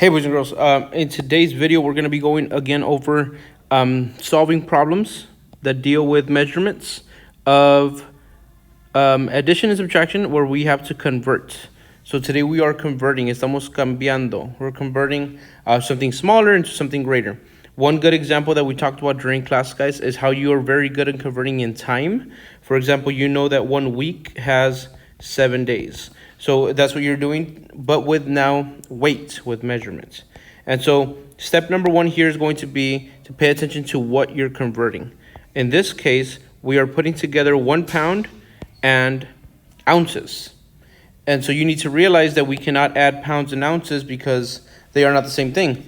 Hey boys and girls, in today's video we're going to be going again over solving problems that deal with measurements of addition and subtraction where we have to convert. So today we are converting, estamos cambiando. We're converting something smaller into something greater. One good example that we talked about during class, guys, is how you are very good at converting in time. For example, you know that 1 week has 7 days. So that's what you're doing, but with now weight, with measurements. And so step number 1 here is going to be to pay attention to what you're converting. In this case, we are putting together 1 pound and ounces. And so you need to realize that we cannot add pounds and ounces because they are not the same thing.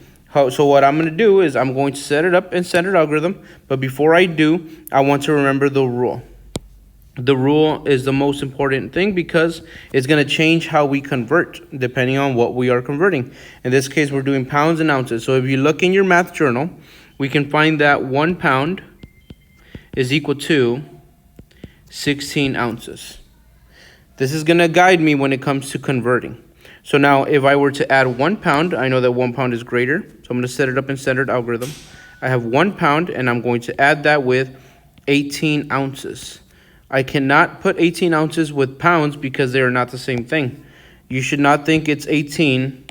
So what I'm going to do is I'm going to set it up in standard algorithm. But before I do, I want to remember the rule. The rule is the most important thing because it's going to change how we convert depending on what we are converting. In this case, we're doing pounds and ounces. So if you look in your math journal, we can find that 1 pound is equal to 16 ounces. This is going to guide me when it comes to converting. So now if I were to add 1 pound, I know that 1 pound is greater. So I'm going to set it up in standard algorithm. I have 1 pound and I'm going to add that with 18 ounces. I cannot put 18 ounces with pounds because they are not the same thing. You should not think it's 18.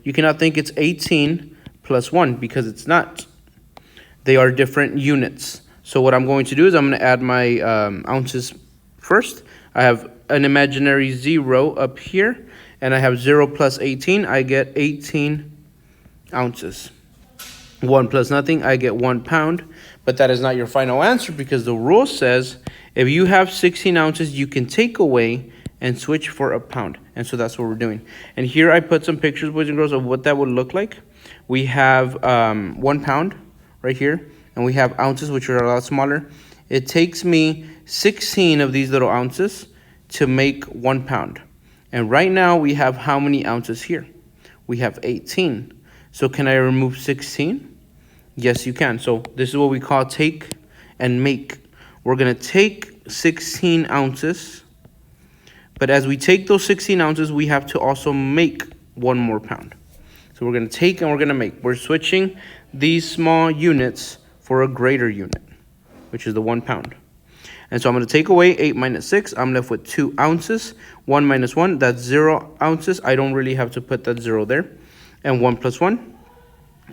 You cannot think it's 18 plus 1 because it's not. They are different units. So what I'm going to do is I'm going to add my ounces first. I have an imaginary 0 up here, and I have 0 plus 18. I get 18 ounces. 1 plus nothing, I get 1 pound. But that is not your final answer because the rule says if you have 16 ounces, you can take away and switch for a pound. And so that's what we're doing. And here I put some pictures, boys and girls, of what that would look like. We have 1 pound right here, and we have ounces, which are a lot smaller. It takes me 16 of these little ounces to make 1 pound. And right now we have how many ounces here? We have 18. So can I remove 16? Yes, you can. So this is what we call take and make. We're going to take 16 ounces. But as we take those 16 ounces, we have to also make 1 more pound. So we're going to take and we're going to make. We're switching these small units for a greater unit, which is the 1 pound. And so I'm going to take away 8 minus 6. I'm left with 2 ounces. 1 minus 1, that's 0 ounces. I don't really have to put that 0 there. And 1 plus 1,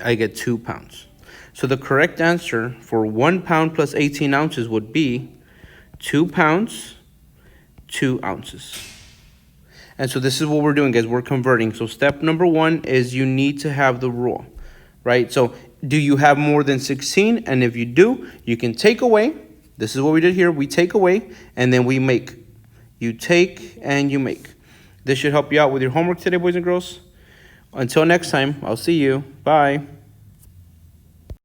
I get 2 pounds. So the correct answer for 1 pound plus 18 ounces would be 2 pounds, 2 ounces. And so this is what we're doing, guys. We're converting. So step number 1 is you need to have the rule, right? So do you have more than 16? And if you do, you can take away. This is what we did here. We take away and then we make. You take and you make. This should help you out with your homework today, boys and girls. Until next time, I'll see you. Bye.